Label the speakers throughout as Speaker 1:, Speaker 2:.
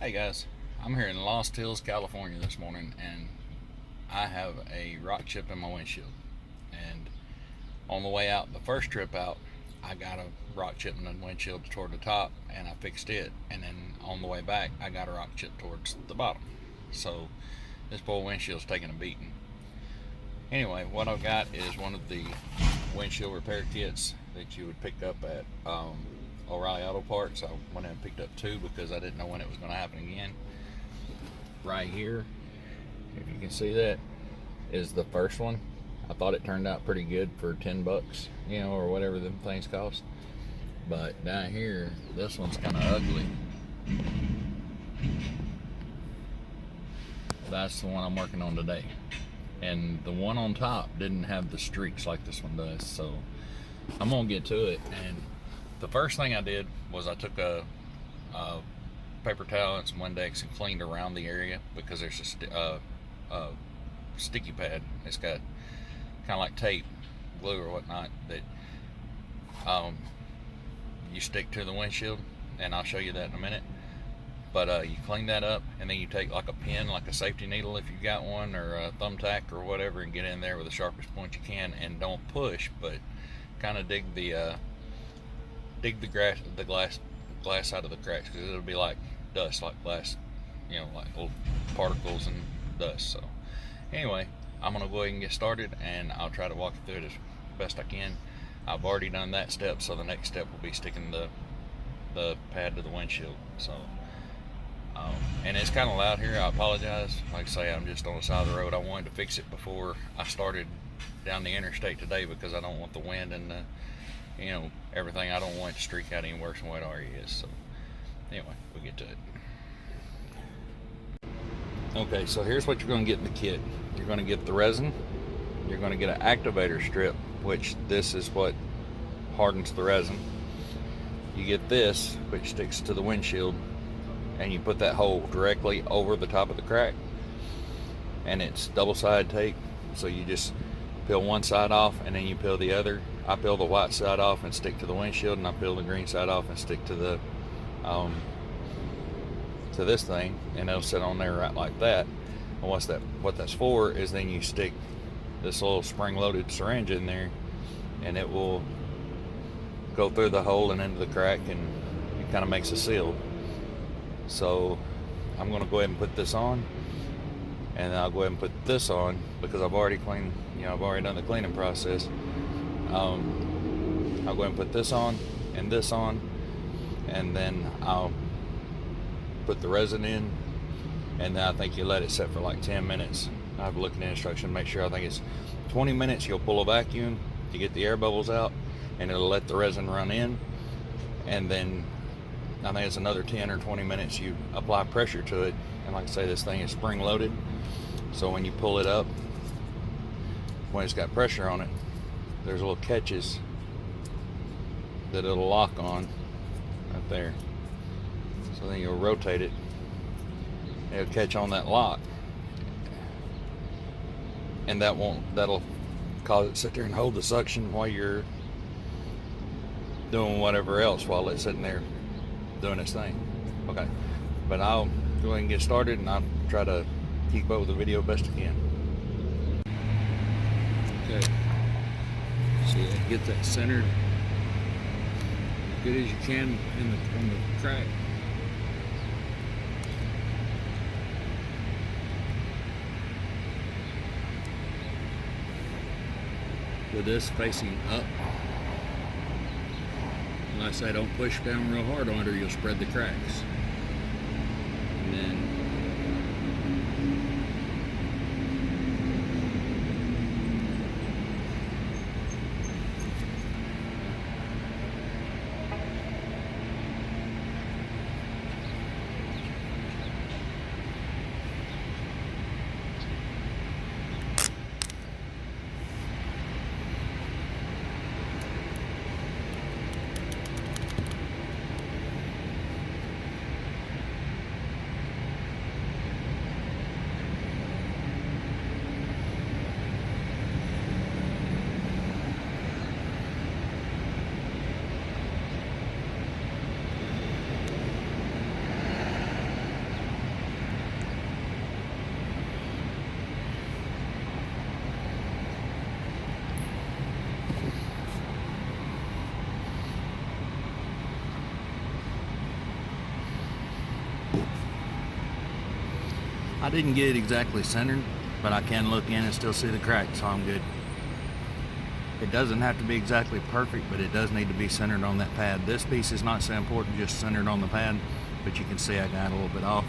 Speaker 1: Hey guys, I'm here in Lost Hills, California this morning, and I have a rock chip in my windshield. And on the way out, the first trip out, I got a rock chip in the windshield toward the top, and I fixed it. And then on the way back, I got a rock chip towards the bottom. So this poor windshield's taking a beating. Anyway, what I've got is one of the windshield repair kits that you would pick up at O'Reilly Auto Parts. I went and picked up two because I didn't know when it was going to happen again. Right here, if you can see that, is the first one. I thought it turned out pretty good for 10 bucks, you know, or whatever them things cost. But down here, this one's kind of ugly. That's the one I'm working on today. And the one on top didn't have the streaks like this one does, so I'm gonna get to it. And the first thing I did was I took a paper towel and some Windex and cleaned around the area, because there's a sticky pad. It's got kind of like tape, glue or whatnot, that you stick to the windshield, and I'll show you that in a minute. But you clean that up, and then you take like a pin, like a safety needle if you got one, or a thumbtack or whatever, and get in there with the sharpest point you can, and don't push, but kind of dig the glass out of the cracks, because it'll be like dust, like glass, you know, like little particles and dust. So anyway, I'm gonna go ahead and get started, and I'll try to walk you through it as best I can. I've already done that step, so the next step will be sticking the pad to the windshield. So and it's kind of loud here, I apologize. Like I say, I'm just on the side of the road. I wanted to fix it before I started down the interstate today, because I don't want the wind and the, you know, everything. I don't want it to streak out any worse than what it already is. So anyway, we'll get to it. Okay, so here's what you're going to get in the kit. You're going to get the resin. You're going to get an activator strip, which this is what hardens the resin. You get this, which sticks to the windshield, and you put that hole directly over the top of the crack, and it's double-sided tape. So you just peel one side off, and then you peel the other. I peel the white side off and stick to the windshield, and I peel the green side off and stick to the to this thing, and it'll sit on there right like that. And what that's for is then you stick this little spring-loaded syringe in there, and it will go through the hole and into the crack, and it kind of makes a seal. So I'm going to go ahead and put this on, and then I'll go ahead and put this on, because I've already cleaned, you know, I've already done the cleaning process. I'll go ahead and put this on, and then I'll put the resin in, and then I think you let it set for like 10 minutes. I have to look at the instruction, make sure. I think it's 20 minutes. You'll pull a vacuum to get the air bubbles out, and it'll let the resin run in, and then I think it's another 10 or 20 minutes you apply pressure to it. And like I say, this thing is spring loaded, so when you pull it up, when it's got pressure on it, there's little catches that it'll lock on right there. So then you'll rotate it, it'll catch on that lock, and that'll cause it to sit there and hold the suction while you're doing whatever else, while it's sitting there doing its thing. Okay, but I'll go ahead and get started, and I'll try to keep up with the video best I can. Okay, so you get that centered as good as you can on the crack. With this facing up, like I say, don't push down real hard on it, or you'll spread the cracks. And then I didn't get it exactly centered, but I can look in and still see the crack, so I'm good. It doesn't have to be exactly perfect, but it does need to be centered on that pad. This piece is not so important, just centered on the pad, but you can see I got a little bit off.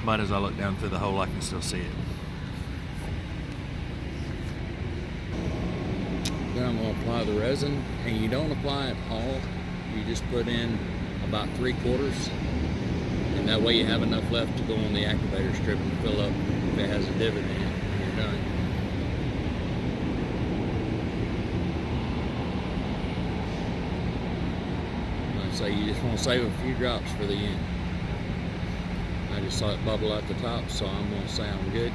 Speaker 1: But as I look down through the hole, I can still see it. Then I'm going to apply the resin, and you don't apply it all. You just put in about 3/4, and that way you have enough left to go on the activator strip and fill up if it has a divot in it when you're done. Like I say, you just want to save a few drops for the end. I just saw it bubble at the top, so I'm going to say I'm good.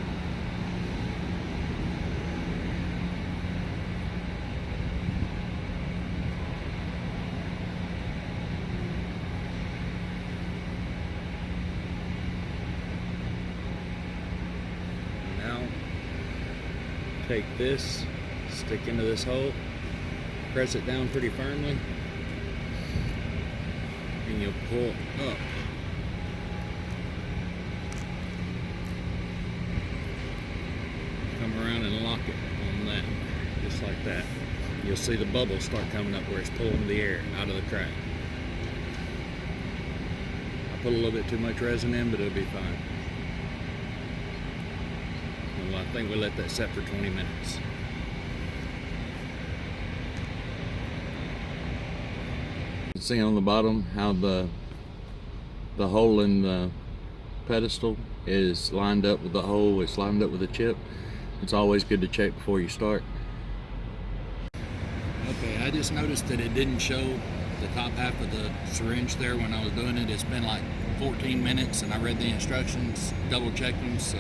Speaker 1: Take this, stick into this hole, press it down pretty firmly, and you'll pull up. Come around and lock it on that, just like that. You'll see the bubbles start coming up where it's pulling the air out of the crack. I put a little bit too much resin in, but it'll be fine. Well, I think we'll let that set for 20 minutes. You can see on the bottom how the hole in the pedestal is lined up with the hole, it's lined up with the chip. It's always good to check before you start. Okay, I just noticed that it didn't show the top half of the syringe there when I was doing it. It's been like 14 minutes and I read the instructions, double checked them, so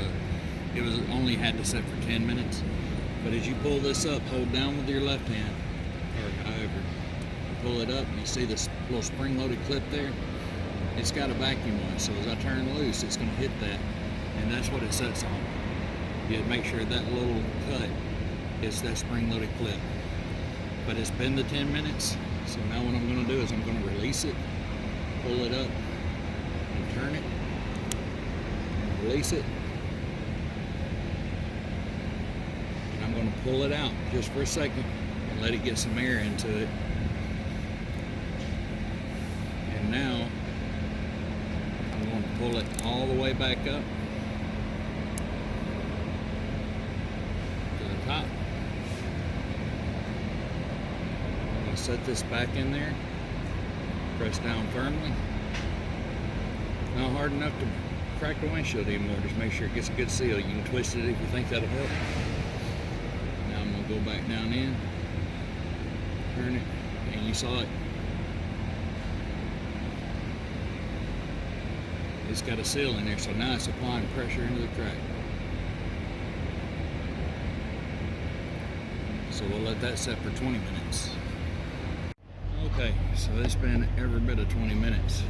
Speaker 1: it was only had to set for 10 minutes. But as you pull this up, hold down with your left hand, or however, you pull it up and you see this little spring-loaded clip there. It's got a vacuum on it, so as I turn loose, it's going to hit that, and that's what it sets on. You make sure that little cut is that spring-loaded clip. But it's been the 10 minutes, so now what I'm going to do is I'm going to release it, pull it up, and turn it, and release it. I'm going to pull it out just for a second and let it get some air into it. And now I'm going to pull it all the way back up to the top. I'm going to set this back in there, press down firmly. Not hard enough to crack the windshield anymore, just make sure it gets a good seal. You can twist it if you think that'll help. Go back down in, turn it, and you saw it. It's got a seal in there, so now it's applying pressure into the crack. So we'll let that set for 20 minutes. Okay, so it's been every bit of 20 minutes.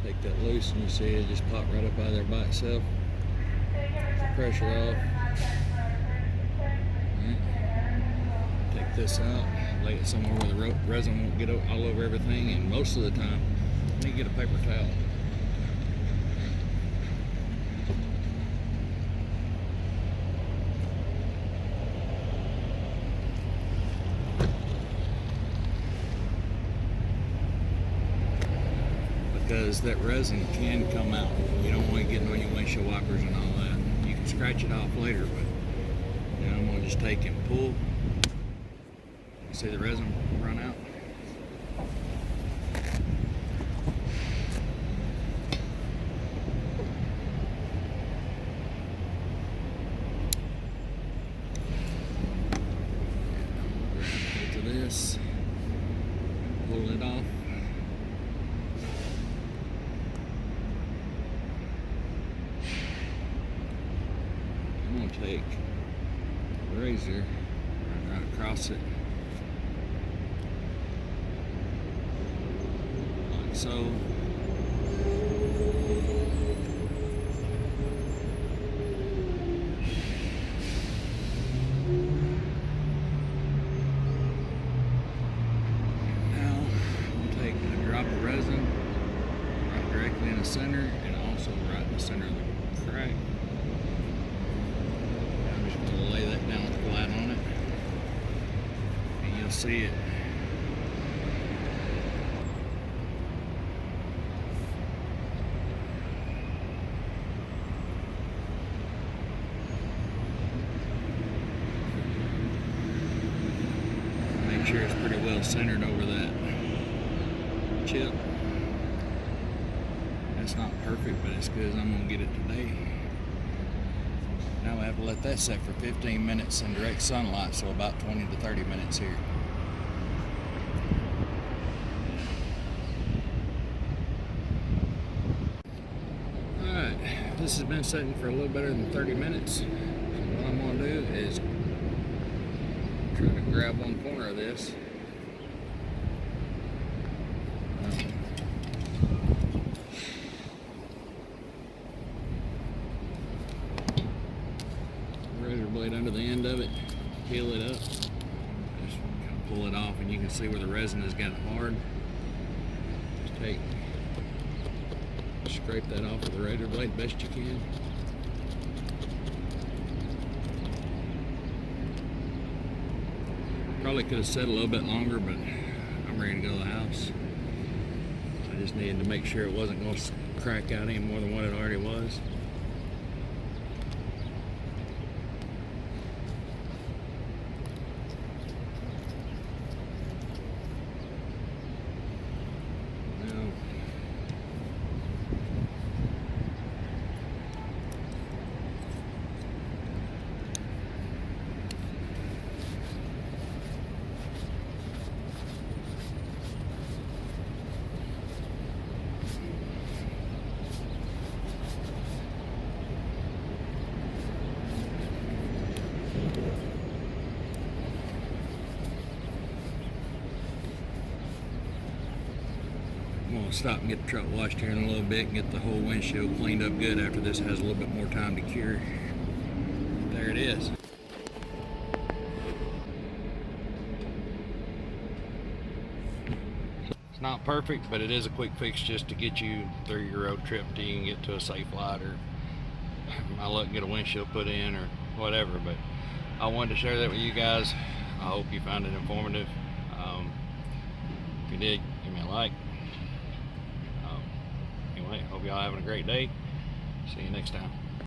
Speaker 1: Take that loose and you see it just pop right up out of there by itself. Pressure off. Take this out, lay it somewhere where the resin won't get all over everything, and most of the time you need to get a paper towel. Because that resin can come out. You don't want to get on your windshield wipers and all that. You can scratch it off later, but now I'm going to just take and pull. See the resin run out? Go to this, pull it off. I'm going to take the razor, run right across it. So now we'll take a drop of resin right directly in the center and also right in the center of the crack. I'm just going to lay that down flat on it, and you'll see it. Make sure it's pretty well centered over that chip. That's not perfect, but it's good as I'm going to get it today. Now we have to let that set for 15 minutes in direct sunlight, so about 20 to 30 minutes here. Alright, this has been setting for a little better than 30 minutes. So what I'm going to do is try to grab one corner of this. Razor blade under the end of it, peel it up, just kind of pull it off, and you can see where the resin has gotten hard. Just scrape that off with the razor blade best you can. Probably could have set a little bit longer, but I'm ready to go to the house. I just needed to make sure it wasn't going to crack out any more than what it already was. I'm going to stop and get the truck washed here in a little bit and get the whole windshield cleaned up good after this has a little bit more time to cure. There it is. It's not perfect, but it is a quick fix just to get you through your road trip till you can get to a safe light, or my luck, get a windshield put in or whatever. But I wanted to share that with you guys. I hope you found it informative. If you did, give me a like. Anyway, hope y'all having a great day. See you next time.